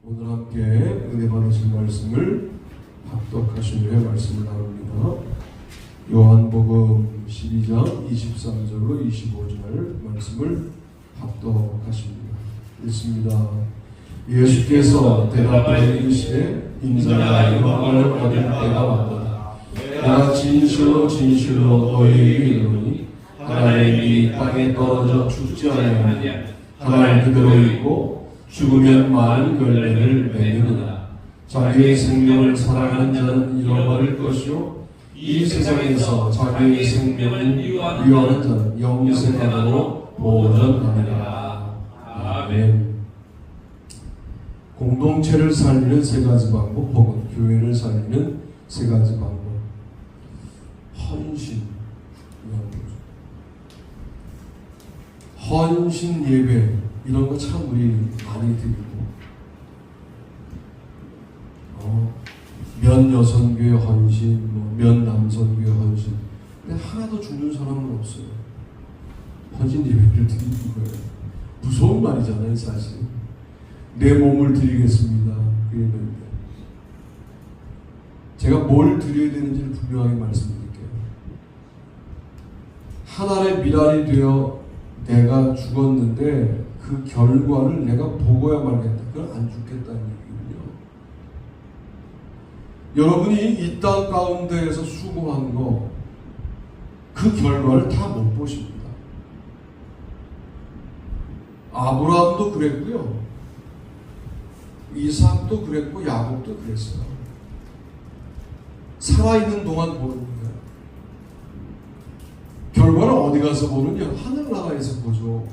오늘 함께 은혜 받으신 말씀을 합독하신 후에 말씀을 나눕니다. 요한복음 12장 23절로 25절 말씀을 합독하십니다. 읽습니다. 예수께서 대답하여 이르시되 인자가 영광을 얻을 때가 왔도다. 내가 진실로 진실로 너희에게 이르노니 하나님이 이 땅에 떨어져 죽지 아니하면 하나님 그대로 있고 죽으면 많은 열매를 맺느니라. 자기의 생명을 사랑하는 자는 잃어버릴 것이요 이 세상에서 자기의 생명을 위하는 자는 영생하도록 보존하느니라. 아멘. 공동체를 살리는 세 가지 방법 혹은 교회를 살리는 세 가지 방법. 헌신 예배 이런 거 참 우리 많이 드리고 면 여성교회 헌신, 면 남성교회 헌신. 근데 하나도 죽는 사람은 없어요. 헌신 예배를 드리는 거예요. 무서운 말이잖아요, 사실. 내 몸을 드리겠습니다. 그랬는데 제가 뭘 드려야 되는지를 분명하게 말씀드릴게요. 하나의 미랄이 되어 내가 죽었는데 그 결과를 내가 보고야 말겠다. 그건 안 죽겠다는 얘기군요. 여러분이 이 땅 가운데에서 수고한 거, 그 결과를 다 못 보십니다. 아브라함도 그랬고요. 이삭도 그랬고 야곱도 그랬어요. 살아있는 동안 보는 거예요. 결과는 어디 가서 보느냐? 하늘나라에서 보죠.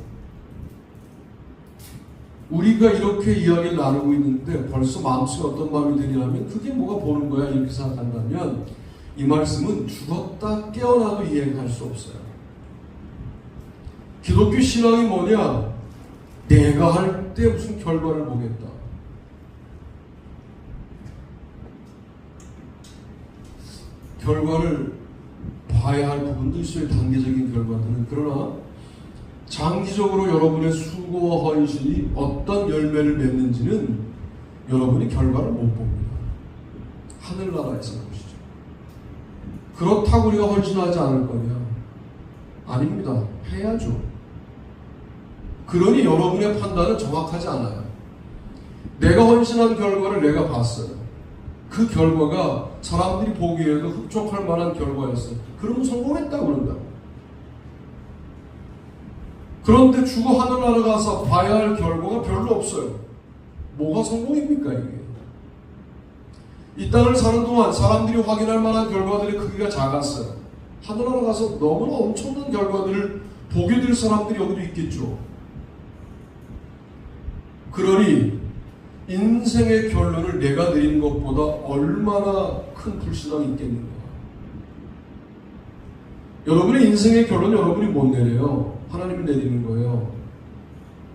우리가 이렇게 이야기를 나누고 있는데 벌써 마음속에 어떤 마음이 드냐면 그게 뭐가 보는 거야? 이렇게 생각한다면 이 말씀은 죽었다 깨어나도 이해할 수 없어요. 기독교 신앙이 뭐냐? 내가 할 때 무슨 결과를 보겠다. 결과를 봐야 할 부분도 있어요. 단계적인 결과들은. 그러나 장기적으로 여러분의 수고와 헌신이 어떤 열매를 맺는지는 여러분이 결과를 못 봅니다. 하늘나라에서 보시죠. 그렇다고 우리가 헌신하지 않을 거냐? 아닙니다. 해야죠. 그러니 여러분의 판단은 정확하지 않아요. 내가 헌신한 결과를 내가 봤어요. 그 결과가 사람들이 보기에도 흡족할 만한 결과였어요. 그러면 성공했다고 그런다고. 그런데 죽어 하늘나라 가서 봐야 할 결과가 별로 없어요. 뭐가 성공입니까 이게? 이 땅을 사는 동안 사람들이 확인할 만한 결과들의 크기가 작았어요. 하늘나라 가서 너무나 엄청난 결과들을 보게 될 사람들이 여기도 있겠죠. 그러니 인생의 결론을 내가 내린 것보다 얼마나 큰 불신앙이 있겠는가. 여러분의 인생의 결론 여러분이 못 내려요. 하나님이 내리는 거예요.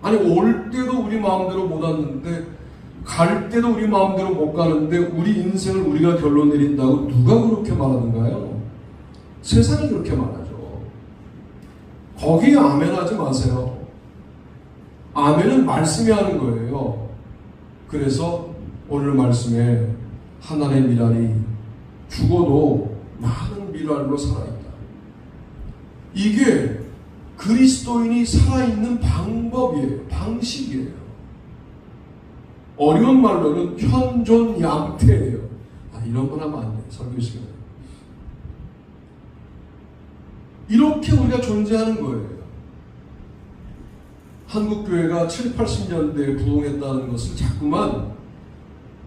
아니 올 때도 우리 마음대로 못 왔는데 갈 때도 우리 마음대로 못 가는데 우리 인생을 우리가 결론 내린다고 누가 그렇게 말하는가요? 세상이 그렇게 말하죠. 거기에 아멘 하지 마세요. 아멘은 말씀이 하는 거예요. 그래서 오늘 말씀에 하나의 미랄이 죽어도 많은 미랄로 살아있다. 이게 그리스도인이 살아있는 방법이에요. 방식이에요. 어려운 말로는 현존양태예요. 이런 건 하면 안 돼요. 설교 시간에. 이렇게 우리가 존재하는 거예요. 한국교회가 7, 80년대에 부흥했다는 것을 자꾸만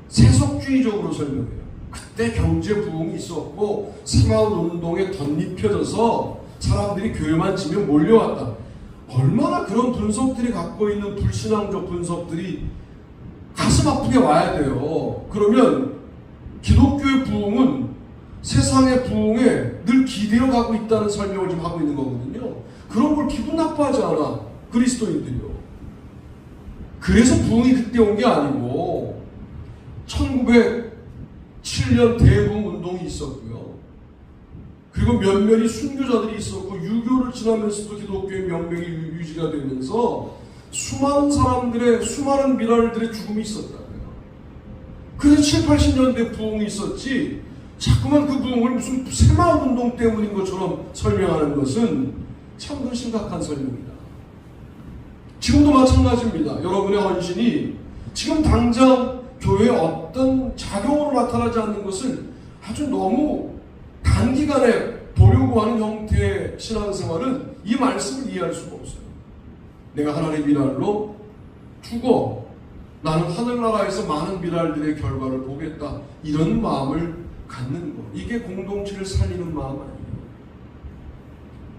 세속주의적으로 설명해요. 그때 경제 부흥이 있었고 생활운동에 덧입혀져서 사람들이 교회만 치면 몰려왔다. 얼마나 그런 분석들이 갖고 있는 불신앙적 분석들이 가슴 아프게 와야 돼요. 그러면 기독교의 부흥은 세상의 부흥에 늘 기대어 가고 있다는 설명을 좀 하고 있는 거거든요. 그런 걸 기분 나빠하지 않아. 그리스도인들이요. 그래서 부흥이 그때 온 게 아니고 1907년 대부흥 운동이 있었고요. 그리고 몇몇이 순교자들이 있었고 유교를 지나면서도 기독교의 명맥이 유지가 되면서 수많은 사람들의 수많은 미랄들의 죽음이 있었다고요. 그래서 7, 80년대 부흥이 있었지 자꾸만 그 부흥을 무슨 새마을운동 때문인 것처럼 설명하는 것은 참 심각한 설명입니다. 지금도 마찬가지입니다. 여러분의 헌신이 지금 당장 교회에 어떤 작용으로 나타나지 않는 것을 아주 너무 단기간에 보려고 하는 형태의 신앙생활은 이 말씀을 이해할 수가 없어요. 내가 하나님의 미랄로 죽어 나는 하늘나라에서 많은 미랄들의 결과를 보겠다. 이런 마음을 갖는 것. 이게 공동체를 살리는 마음 아니에요.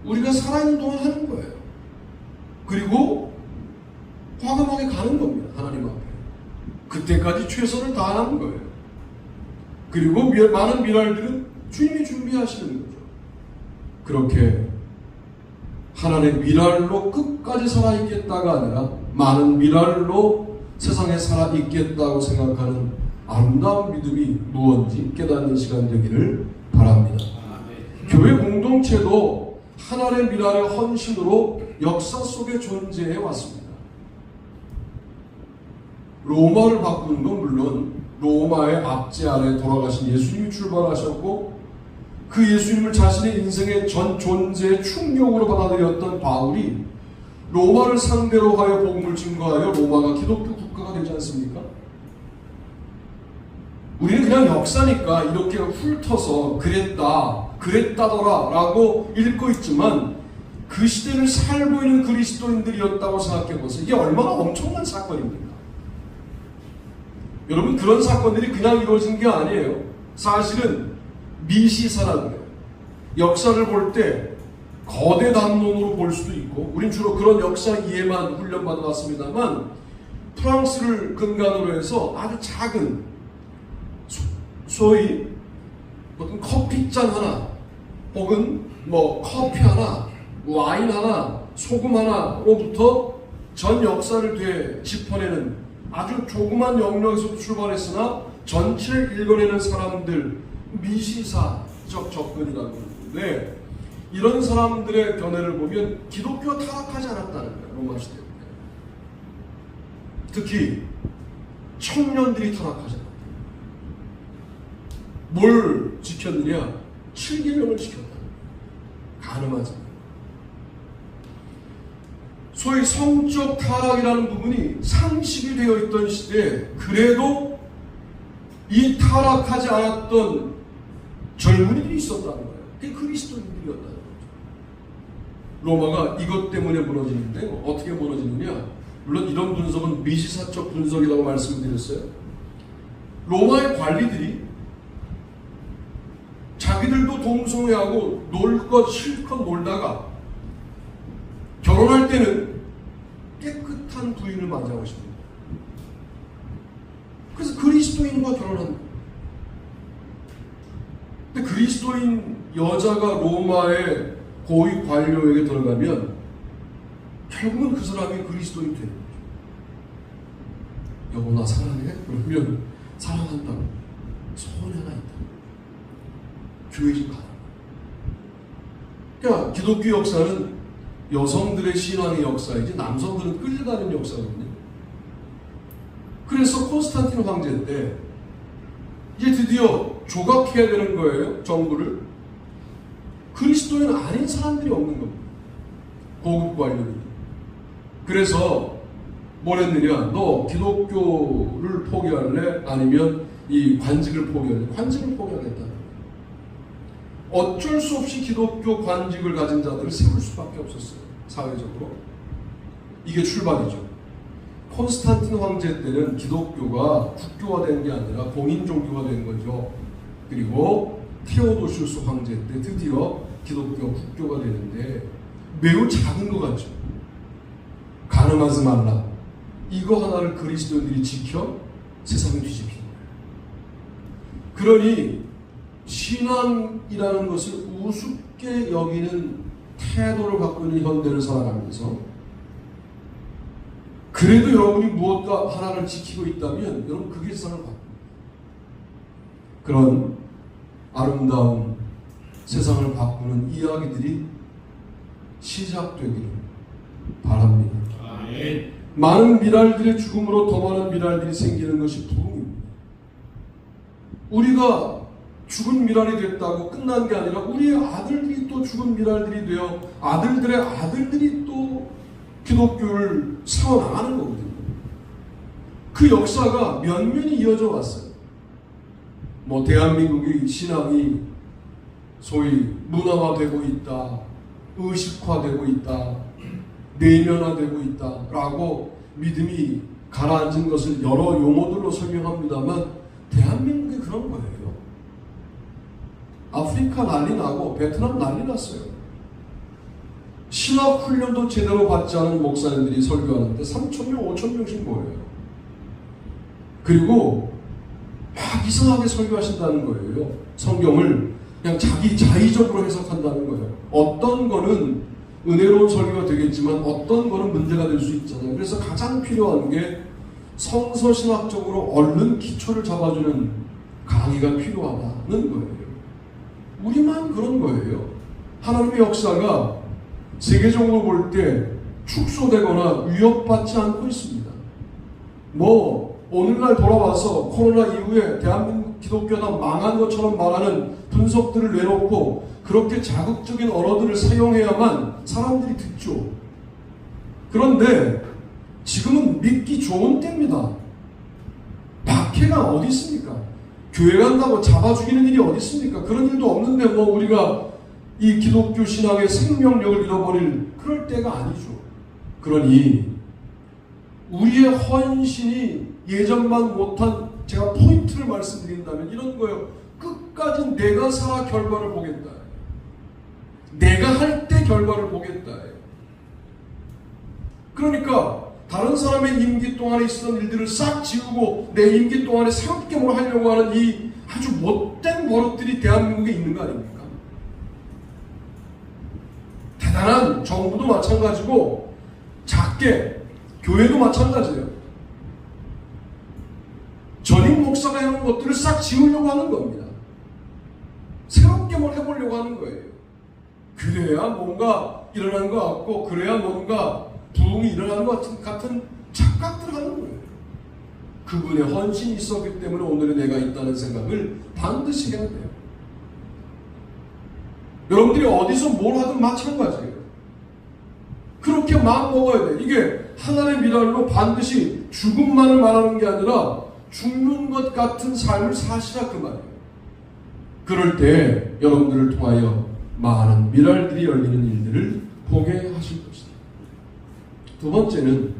우리가 살아있는 동안 하는 거예요. 그리고 과감하게 가는 겁니다. 하나님 앞에. 그때까지 최선을 다하는 거예요. 그리고 많은 미랄들은 주님이 준비하시는 거죠. 그렇게 하나님의 미랄로 끝까지 살아있겠다가 아니라 많은 미랄로 세상에 살아있겠다고 생각하는 아름다운 믿음이 무엇인지 깨닫는 시간 되기를 바랍니다. 교회 공동체도 하나님의 미랄의 헌신으로 역사 속에 존재해 왔습니다. 로마를 바꾸는 건 물론 로마의 압제 아래 돌아가신 예수님이 출발하셨고 그 예수님을 자신의 인생의 전 존재의 충격으로 받아들였던 바울이 로마를 상대로 하여 복음을 증거하여 로마가 기독교 국가가 되지 않습니까? 우리는 그냥 역사니까 이렇게 훑어서 그랬다더라 라고 읽고 있지만 그 시대를 살고 있는 그리스도인들이었다고 생각해보세요. 이게 얼마나 엄청난 사건입니까? 여러분, 그런 사건들이 그냥 이루어진 게 아니에요. 사실은 미시사라는 거예요. 역사를 볼 때 거대 담론으로 볼 수도 있고, 우린 주로 그런 역사 이해만 훈련받아 왔습니다만, 프랑스를 근간으로 해서 아주 작은, 소위 어떤 커피잔 하나, 혹은 커피 하나, 와인 하나, 소금 하나로부터 전 역사를 짚어내는 아주 조그만 영역에서 출발했으나 전체를 읽어내는 사람들, 미시사적 접근이라고 하는데, 이런 사람들의 견해를 보면 기독교가 타락하지 않았다는 거예요. 로마 시대 때. 특히 청년들이 타락하지 않았다. 뭘 지켰느냐? 7계명을 지켰다. 가늠하지. 소위 성적 타락이라는 부분이 상식이 되어 있던 시대에 그래도 이 타락하지 않았던 젊은이들이 있었다는 거예요. 그게 그리스도인들이었다는 거죠. 로마가 이것 때문에 무너지는데 어떻게 무너지느냐? 물론 이런 분석은 미시사적 분석이라고 말씀드렸어요. 로마의 관리들이 자기들도 동성애하고 놀 것 실컷 놀다가 결혼할 때는 깨끗한 부인을 맞이하고 싶습니다. 그래서 그리스도인과 결혼한다. 근데 그리스도인 여자가 로마의 고위 관료에게 들어가면 결국은 그 사람이 그리스도인이 되는 거죠. 여보 나 사랑해? 그러면 사랑한다고. 소원이 하나 있다. 교회 좀 가라. 그러니까 기독교 역사는 여성들의 신앙의 역사이지 남성들은 끌려가는 역사거든요. 그래서 콘스탄틴 황제 때 이제 드디어 조각해야 되는 거예요. 정부를. 그리스도인 아닌 사람들이 없는 겁니다. 고급 관료들이. 그래서 뭘 했느냐? 너 기독교를 포기할래? 아니면 이 관직을 포기할래? 관직을 포기하겠다. 어쩔 수 없이 기독교 관직을 가진 자들을 세울 수밖에 없었어요. 사회적으로. 이게 출발이죠. 콘스탄틴 황제 때는 기독교가 국교화된 게 아니라 공인 종교가 된 거죠. 그리고 테오도시우스 황제 때 드디어 기독교가 국교가 되는데 매우 작은 것 같죠. 가늠하지 말라. 이거 하나를 그리스도인들이 지켜 세상을 뒤집히는 거예요. 그러니 신앙이라는 것을 우습게 여기는 태도를 갖고 있는 현대를 살아가면서 그래도 여러분이 무엇과 하나를 지키고 있다면 여러분 그게 세상을 바꿉니다. 그런 아름다운 세상을 바꾸는 이야기들이 시작되기를 바랍니다. 아멘. 많은 미랄들의 죽음으로 더 많은 미랄들이 생기는 것이 부흥입니다. 우리가 죽은 미랄이 됐다고 끝난 게 아니라 우리의 아들들이 또 죽은 미랄들이 되어 아들들의 아들들이 또 기독교를 세워나가는 거거든요. 그 역사가 면면이 이어져 왔어요. 뭐 대한민국의 신앙이 소위 문화화되고 있다, 의식화되고 있다, 내면화되고 있다라고 믿음이 가라앉은 것을 여러 용어들로 설명합니다만 대한민국이 그런 거예요. 아프리카 난리 나고 베트남 난리 났어요. 신학 훈련도 제대로 받지 않은 목사님들이 설교하는데 3,000명, 5,000명씩 모여요. 그리고 막 이상하게 설교하신다는 거예요. 성경을 그냥 자기 자의적으로 해석한다는 거예요. 어떤 거는 은혜로운 설교가 되겠지만 어떤 거는 문제가 될 수 있잖아요. 그래서 가장 필요한 게 성서신학적으로 얼른 기초를 잡아주는 강의가 필요하다는 거예요. 우리만 그런 거예요. 하나님의 역사가 세계적으로 볼 때 축소되거나 위협받지 않고 있습니다. 뭐 오늘날 돌아와서 코로나 이후에 대한민국 기독교가 망한 것처럼 말하는 분석들을 내놓고 그렇게 자극적인 언어들을 사용해야만 사람들이 듣죠. 그런데 지금은 믿기 좋은 때입니다. 박해가 어디 있습니까? 교회 간다고 잡아 죽이는 일이 어디 있습니까? 그런 일도 없는데 뭐 우리가 이 기독교 신앙의 생명력을 잃어버릴 그럴 때가 아니죠. 그러니 우리의 헌신이 예전만 못한, 제가 포인트를 말씀드린다면 이런 거예요. 끝까지 내가 살아 결과를 보겠다. 내가 할 때 결과를 보겠다. 그러니까 다른 사람의 임기 동안에 있었던 일들을 싹 지우고 내 임기 동안에 새롭게 뭘 하려고 하는 이 아주 못된 버릇들이 대한민국에 있는 거 아닙니까? 대단한 정부도 마찬가지고 작게 교회도 마찬가지예요. 전임 목사가 해놓은 것들을 싹 지우려고 하는 겁니다. 새롭게 뭘 해보려고 하는 거예요. 그래야 뭔가 일어나는 것 같고 그래야 뭔가 부흥이 일어나는 것 같은 착각들을 하는 거예요. 그분의 헌신이 있었기 때문에 오늘의 내가 있다는 생각을 반드시 해야 돼요. 여러분들이 어디서 뭘 하든 마찬가지예요. 그렇게 마음 먹어야 돼요. 이게 하나의 미랄로 반드시 죽음만을 말하는 게 아니라 죽는 것 같은 삶을 사시라 그 말이에요. 그럴 때 여러분들을 통하여 많은 미랄들이 열리는 일들을 보게 하실 것이다. 두 번째는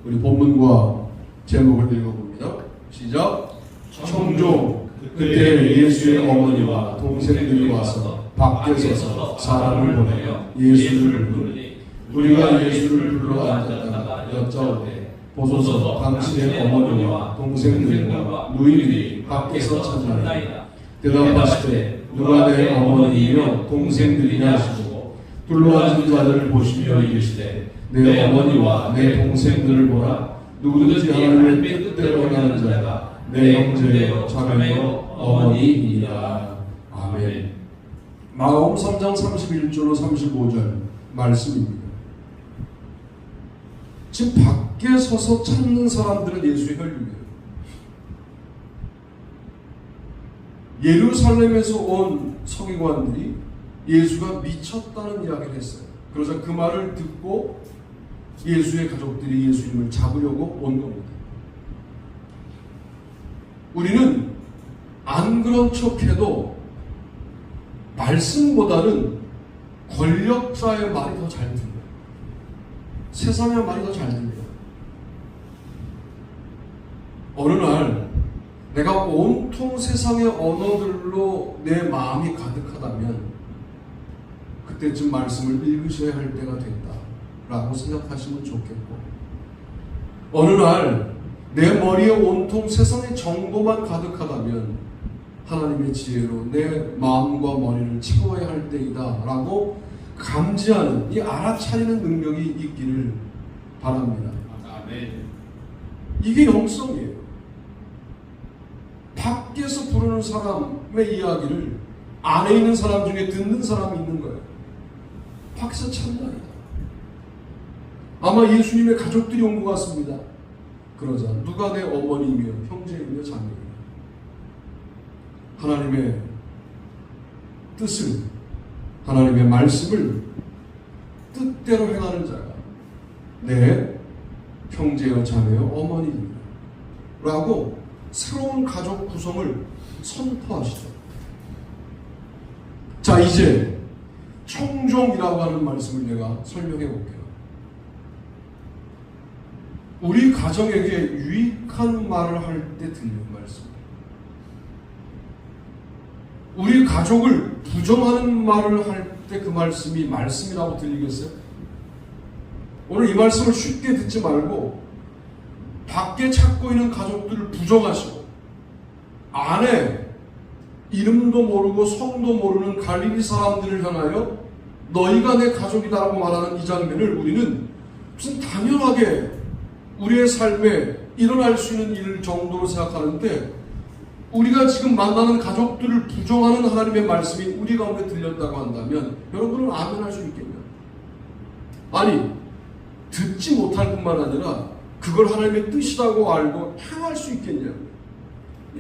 우리 본문과 제목을 읽어봅니다. 시작. 청종. 그때 예수의 어머니와 동생들이 와서 밖에 서서 사람을 보내어 예수를 부르니 우리가 예수를 불러 앉았다가 여짜오되 보소서 당신의 어머니와 동생들과 누이들이 밖에서 찾나이다. 대답하시되 누가 내 어머니이며 동생들이냐 하시고 둘러앉은 자들을 보시며 이르시되 내 어머니와 내 동생들을 보라. 누구든지 하나님의 뜻대로 행하는 자가 내 형제요 자매요 어머니이니라. 아멘. 마가복음 3장 31절로 35절 말씀입니다. 지금 밖에 서서 찾는 사람들은 예수의 혈육이에요. 예루살렘에서 온 서기관들이 예수가 미쳤다는 이야기를 했어요. 그래서 그 말을 듣고 예수의 가족들이 예수님을 잡으려고 온 겁니다. 우리는 안 그런 척해도 말씀보다는 권력자의 말이 더 잘 들려요. 세상의 말이 더 잘 들려요. 어느 날 내가 온통 세상의 언어들로 내 마음이 가득하다면 그때쯤 말씀을 읽으셔야 할 때가 됐다라고 생각하시면 좋겠고, 어느 날 내 머리에 온통 세상의 정보만 가득하다면 하나님의 지혜로 내 마음과 머리를 채워야 할 때이다 라고 감지하는, 이 알아차리는 능력이 있기를 바랍니다. 아멘. 이게 영성이에요. 밖에서 부르는 사람의 이야기를 안에 있는 사람 중에 듣는 사람이 있는 거예요. 밖에서 찬양이다. 아마 예수님의 가족들이 온 것 같습니다. 그러자 누가 내 어머니이며 형제이며 자매이며 하나님의 뜻을, 하나님의 말씀을 뜻대로 행하는 자가 내 형제여 자매여 어머니입니다 라고 새로운 가족 구성을 선포하시죠. 자, 이제 청종이라고 하는 말씀을 내가 설명해 볼게요. 우리 가정에게 유익한 말을 할 때 들리는 말씀, 우리 가족을 부정하는 말을 할 때 그 말씀이 말씀이라고 들리겠어요? 오늘 이 말씀을 쉽게 듣지 말고 밖에 찾고 있는 가족들을 부정하시고 안에 이름도 모르고 성도 모르는 갈릴리 사람들을 향하여 너희가 내 가족이다라고 말하는 이 장면을 우리는 무슨 당연하게 우리의 삶에 일어날 수 있는 일 정도로 생각하는데, 우리가 지금 만나는 가족들을 부정하는 하나님의 말씀이 우리 가운데 들렸다고 한다면 여러분은 아멘할 수 있겠냐? 아니, 듣지 못할 뿐만 아니라 그걸 하나님의 뜻이라고 알고 행할 수 있겠냐?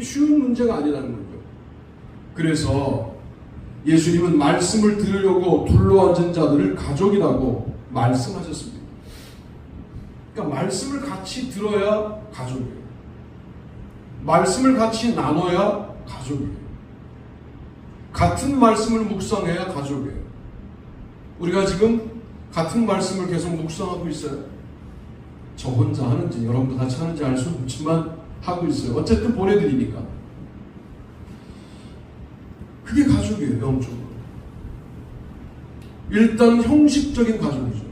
쉬운 문제가 아니라는 거죠. 그래서 예수님은 말씀을 들으려고 둘러앉은 자들을 가족이라고 말씀하셨습니다. 그러니까 말씀을 같이 들어야 가족이에요. 말씀을 같이 나눠야 가족이에요. 같은 말씀을 묵상해야 가족이에요. 우리가 지금 같은 말씀을 계속 묵상하고 있어요. 저 혼자 하는지 여러분도 같이 하는지 알 수는 없지만 하고 있어요. 어쨌든 보내드리니까. 그게 가족이에요. 영적으로. 일단 형식적인 가족이죠.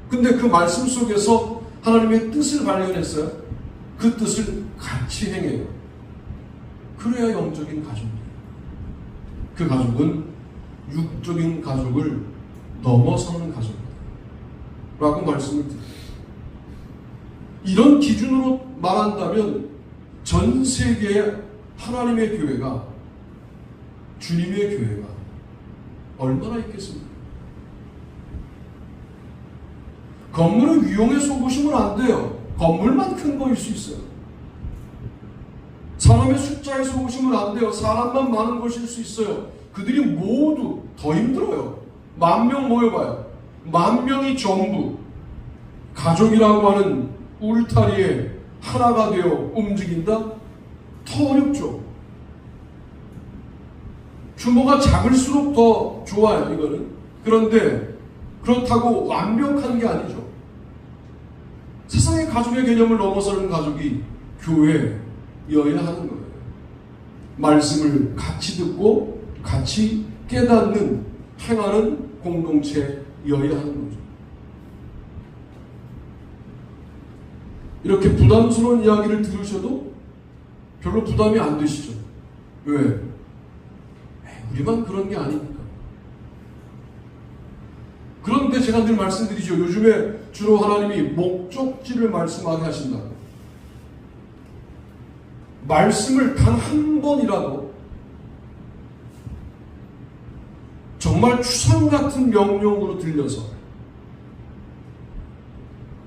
근데 그 말씀 속에서 하나님의 뜻을 발견했어요. 그 뜻을 같이 행해요. 그래야 영적인 가족이에요. 그 가족은 육적인 가족을 넘어서는 가족이다 라고 말씀을 드려요. 이런 기준으로 말한다면 전 세계의 하나님의 교회가, 주님의 교회가 얼마나 있겠습니까? 건물의 위용에 속으시면 안 돼요. 건물만 큰 거일 수 있어요. 사람의 숫자에 속으시면 안 돼요. 사람만 많은 것일 수 있어요. 그들이 모두 더 힘들어요. 10,000명 모여봐요. 10,000명이 전부 가족이라고 하는 울타리에 하나가 되어 움직인다? 더 어렵죠. 규모가 작을수록 더 좋아요, 이거는. 그런데 그렇다고 완벽한 게 아니죠. 세상의 가족의 개념을 넘어서는 가족이 교회여야 하는 거예요. 말씀을 같이 듣고 같이 깨닫는, 행하는 공동체여야 하는 거죠. 이렇게 부담스러운 이야기를 들으셔도 별로 부담이 안 되시죠? 왜? 우리만 그런 게 아니니까. 그런데 제가 늘 말씀드리죠. 요즘에 주로 하나님이 목적지를 말씀하게 하신다고. 말씀을 단 한 번이라도 정말 추상 같은 명령으로 들려서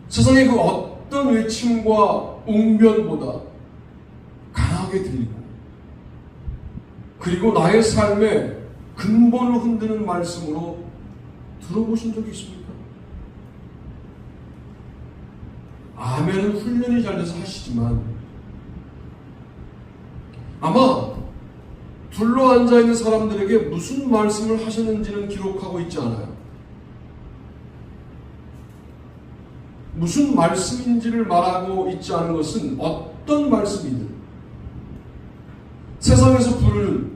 세상의 그 어떤 외침과 웅변보다 강하게 들리고, 그리고 나의 삶의 근본을 흔드는 말씀으로 들어보신 적이 있습니까? 아멘은 훈련이 잘 돼서 하시지만 아마 둘러앉아 있는 사람들에게 무슨 말씀을 하셨는지는 기록하고 있지 않아요. 무슨 말씀인지를 말하고 있지 않은 것은 어떤 말씀이든 세상에서 부르는,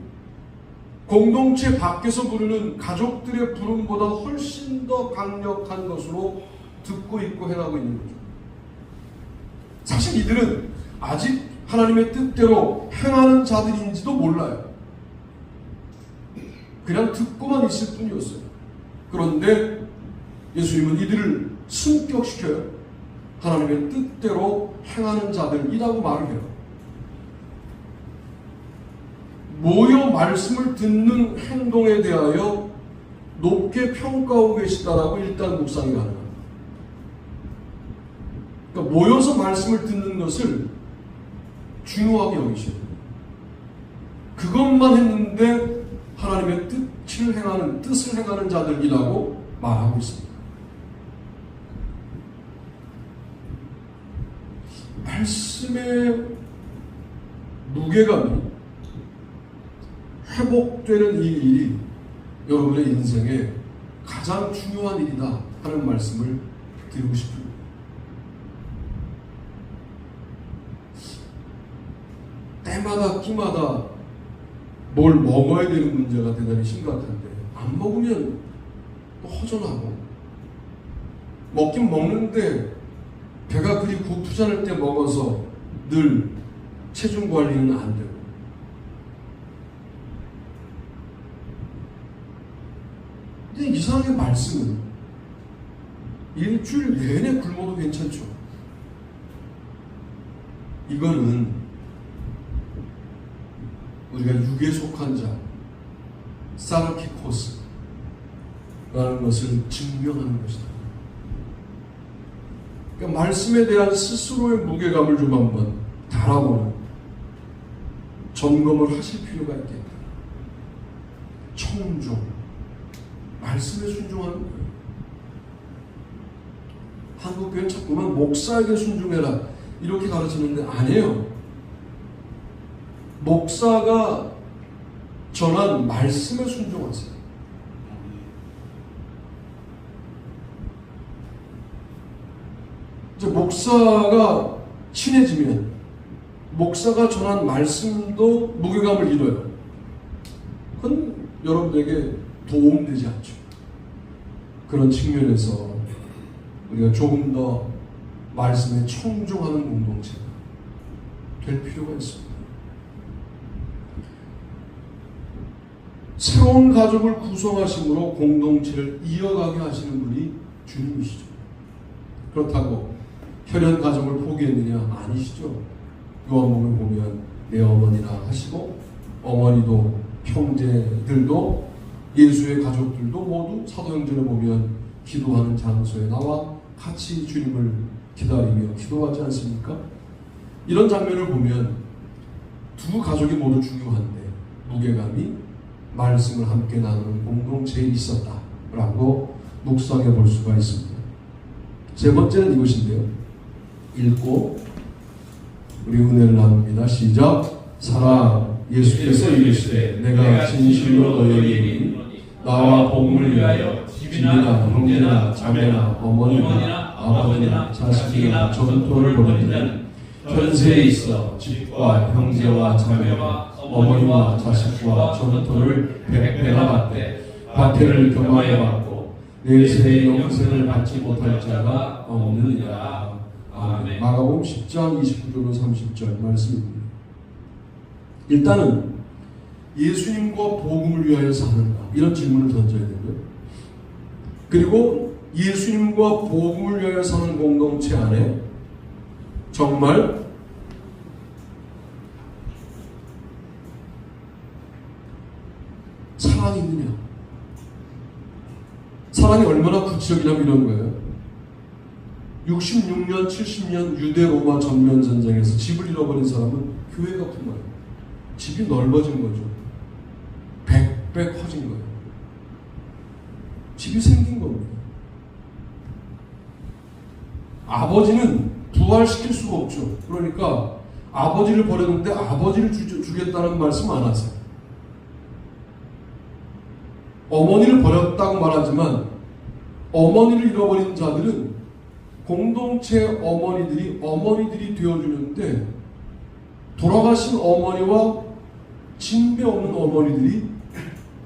공동체 밖에서 부르는 가족들의 부름보다 훨씬 더 강력한 것으로 듣고 있고 행하고 있는 거죠. 사실 이들은 아직 하나님의 뜻대로 행하는 자들인지도 몰라요. 그냥 듣고만 있을 뿐이었어요. 그런데 예수님은 이들을 승격시켜요. 하나님의 뜻대로 행하는 자들이라고 말을 해요. 모여 말씀을 듣는 행동에 대하여 높게 평가하고 계시다라고 일단 묵상이 가능합니다. 그러니까 모여서 말씀을 듣는 것을 중요하게 여기셔요. 그것만 했는데 하나님의 뜻을 행하는 자들이라고 말하고 있습니다. 말씀의 무게감이 회복되는 이 일이 여러분의 인생에 가장 중요한 일이다 하는 말씀을 드리고 싶습니다. 때마다 끼마다 뭘 먹어야 되는 문제가 대단히 심각한데 안 먹으면 또 허전하고 먹긴 먹는데 배가 그리 고프잖을 때 먹어서 늘 체중 관리는 안 되고 근데 이상하게 말씀은 일주일 내내 굶어도 괜찮죠. 이거는 우리가 육에 속한 자 사르키코스라는 것을 증명하는 것이다. 그러니까 말씀에 대한 스스로의 무게감을 좀 한번 달아보는 점검을 하실 필요가 있겠다. 청종, 말씀에 순종하는 거예요. 한국 교회는 자꾸만 목사에게 순종해라 이렇게 가르치는데 아니에요. 목사가 전한 말씀에 순종하세요. 이제 목사가 친해지면 목사가 전한 말씀도 무게감을 잃어요. 그건 여러분에게 도움되지 않죠. 그런 측면에서 우리가 조금 더 말씀에 청종하는 공동체가 될 필요가 있습니다. 새로운 가족을 구성하심으로 공동체를 이어가게 하시는 분이 주님이시죠. 그렇다고 혈연 가족을 포기했느냐? 아니시죠. 요한복음 보면 내 어머니라 하시고 어머니도 형제들도 예수의 가족들도 모두 사도행전에 보면 기도하는 장소에 나와 같이 주님을 기다리며 기도하지 않습니까? 이런 장면을 보면 두 가족이 모두 중요한데 무게감이 말씀을 함께 나누는 공동체에 있었다라고 묵상해 볼 수가 있습니다. 세 번째는 이것인데요. 읽고 우리 은혜를 나눕니다. 시작. 사랑. 예수께서 이르시되 내가 진실로 너희에게 이르노니 나와 복음을 위하여 집이나 형제나 자매나 어머니나 아버지나 자식이나 전토를 벌이는 자는 현세에 있어 집과 형제와 자매와 어머니와 자식과 전토를 백배나 받되 박해를 경하여 받고 내세의 영생을 받지 못할 자가 없느니라. 아멘. 마가복음 10장 29절로 30절 말씀입니다. 일단은 예수님과 복음을 위하여 사는가 이런 질문을 던져야 되고요. 그리고 예수님과 복음을 위하여 사는 공동체 안에 정말 사랑이 있느냐? 사랑이 얼마나 구체적이냐면 이런 거예요. 66년, 70년 유대 로마 전면 전쟁에서 집을 잃어버린 사람은 교회 같은 거예요. 집이 넓어진 거죠. 100배 커진 거예요. 집이 생긴 겁니다. 아버지는 부활시킬 수가 없죠. 그러니까 아버지를 버렸는데 아버지를 주겠다는 말씀 안 하세요. 어머니를 버렸다고 말하지만 어머니를 잃어버린 자들은 공동체 어머니들이 되어주는데 돌아가신 어머니와 진배 없는 어머니들이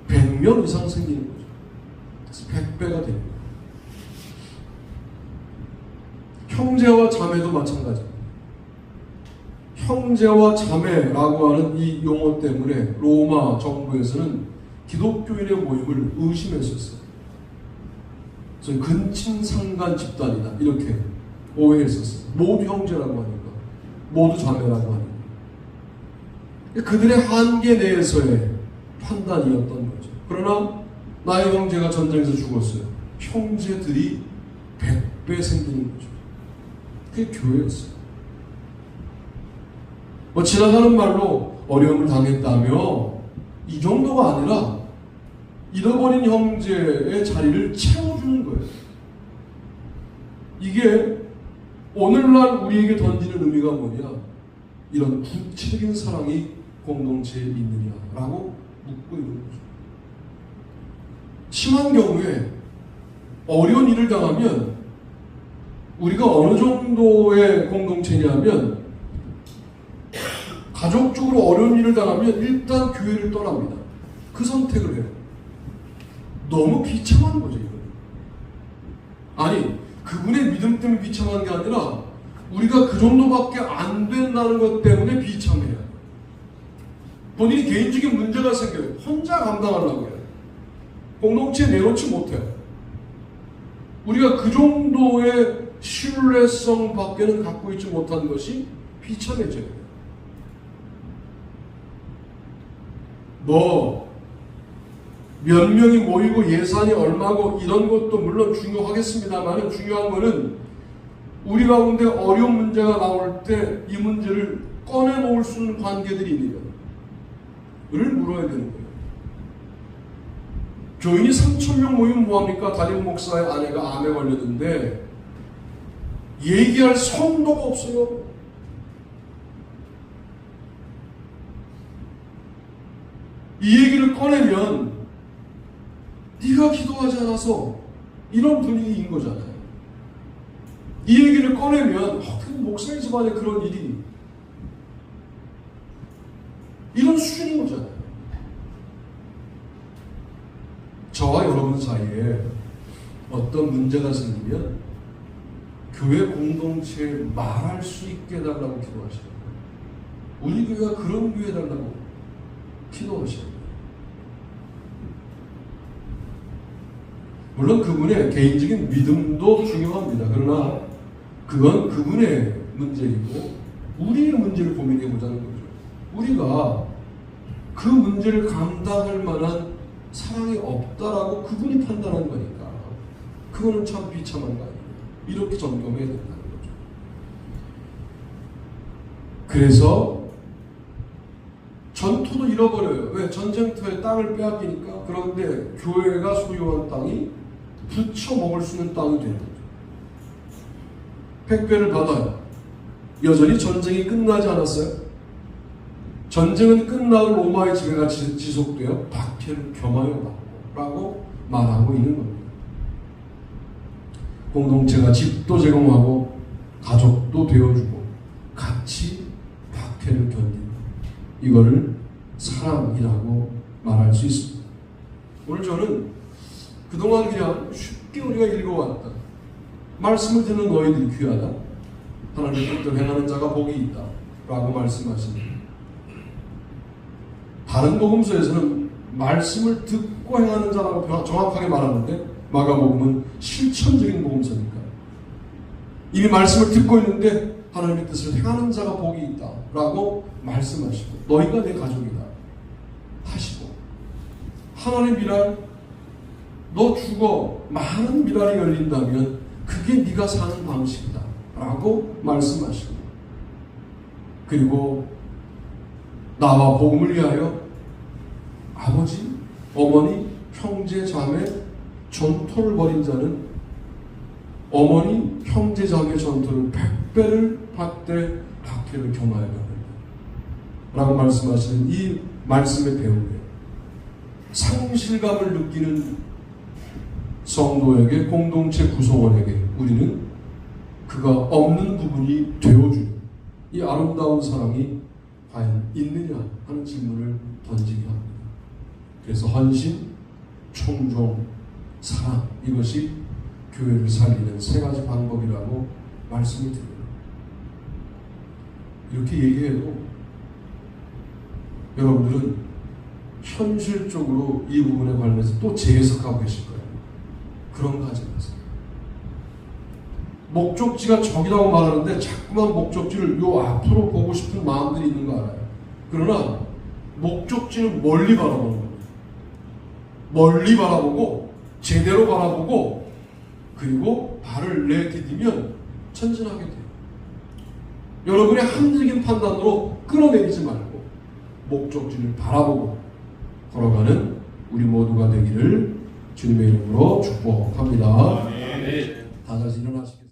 100명 이상 생기는 거죠. 그래서 100배가 됩니다. 형제와 자매도 마찬가지입니다. 형제와 자매라고 하는 이 용어 때문에 로마 정부에서는 기독교인의 모임을 의심했었어요. 그래서 근친상간 집단이다 이렇게 오해했었어요. 모두 형제라고 하니까, 모두 자매라고 하니까. 그들의 한계 내에서의 판단이었던 거죠. 그러나 나의 형제가 전쟁에서 죽었어요. 형제들이 100배 생기는 거죠. 그게 교회였어요. 지나가는 말로 어려움을 당했다며 이 정도가 아니라 잃어버린 형제의 자리를 채워주는 거예요. 이게 오늘날 우리에게 던지는 의미가 뭐냐? 이런 구체적인 사랑이 공동체에 있느냐라고 묻고 있는 거죠. 심한 경우에 어려운 일을 당하면 우리가 어느 정도의 공동체냐면 가족적으로 어려운 일을 당하면 일단 교회를 떠납니다. 그 선택을 해요. 너무 비참한 거죠, 이거. 아니, 그분의 믿음 때문에 비참한 게 아니라 우리가 그 정도밖에 안 된다는 것 때문에 비참해요. 본인이 개인적인 문제가 생겨요. 혼자 감당하려고 해요. 공동체에 내놓지 못해요. 우리가 그 정도의 신뢰성 밖에는 갖고 있지 못한 것이 비참해져요. 몇 명이 모이고 예산이 얼마고 이런 것도 물론 중요하겠습니다만 중요한 거는 우리 가운데 어려운 문제가 나올 때 이 문제를 꺼내놓을 수 있는 관계들이 있느냐를 물어야 되는 거예요. 교인이 3,000명 모이면 뭐합니까? 담임 목사의 아내가 암에 걸렸는데 얘기할 성도가 없어요. 이 얘기를 꺼내면 네가 기도하지 않아서 이런 분위기인 거잖아요. 이 얘기를 꺼내면 어떻게 목사의 집안에 그런 일이 이런 수준인 거잖아요. 저와 여러분 사이에 어떤 문제가 생기면 교회 공동체에 말할 수 있게 해달라고 기도하셔요. 우리 교회가 그런 교회 해달라고 기도하셔요. 물론 그분의 개인적인 믿음도 중요합니다. 그러나 그건 그분의 문제이고 우리의 문제를 고민해 보자는 거죠. 우리가 그 문제를 감당할 만한 사랑이 없다라고 그분이 판단한 거니까 그거는 참 비참한 거 아니에요. 이렇게 점검해야 된다는 거죠. 그래서 전토도 잃어버려요. 왜? 전쟁터에 땅을 빼앗기니까. 그런데 교회가 소유한 땅이 부쳐 먹을 수 있는 땅이 되는 거죠. 택배를 받아요. 여전히 전쟁이 끝나지 않았어요. 전쟁은 끝나고 로마의 지배가 지속되어 박해를 겸하여 받고 말하고 있는 겁니다. 공동체가 집도 제공하고 가족도 되어주고 같이 박해를 견딘다. 이거를 사랑이라고 말할 수 있습니다. 오늘 저는 그동안 그냥 쉽게 우리가 읽어왔다. 말씀을 듣는 너희들이 귀하다. 하나님의 뜻대로 행하는 자가 복이 있다. 라고 말씀하십니다. 다른 복음서에서는 말씀을 듣고 행하는 자라고 정확하게 말하는데 마가복음은 실천적인 복음서니까 이미 말씀을 듣고 있는데 하나님의 뜻을 행하는 자가 복이 있다 라고 말씀하시고 너희가 내 가족이다 하시고 하나님의 미랄 너 죽어 많은 미랄이 열린다면 그게 네가 사는 방식이다 라고 말씀하시고 그리고 나와 복음을 위하여 아버지, 어머니, 형제, 자매 전토를 벌인 자는 어머니, 형제, 자매 전토를 100배를 받되 박해를 겸하여 가는다 라고 말씀하시는 이 말씀의 배움에 상실감을 느끼는 성도에게 공동체 구성원에게 우리는 그가 없는 부분이 되어주는 이 아름다운 사랑이 과연 있느냐 하는 질문을 던지게 합니다. 그래서 헌신, 총종, 사랑 이것이 교회를 살리는 세 가지 방법이라고 말씀을 드립니다. 이렇게 얘기해도 여러분들은 현실적으로 이 부분에 관련해서 또 재해석하고 계실 거예요. 그런 거 하지 마세요. 목적지가 저기라고 말하는데 자꾸만 목적지를 요 앞으로 보고 싶은 마음들이 있는 거 알아요. 그러나 목적지는 멀리 바라보는 거예요. 멀리 바라보고 제대로 바라보고 그리고 발을 내디디면 전진하게 돼요. 여러분의 합리적인 판단으로 끌어내리지 말고 목적지를 바라보고 걸어가는 우리 모두가 되기를 주님의 이름으로 축복합니다. 다 같이 일어나시겠습니다.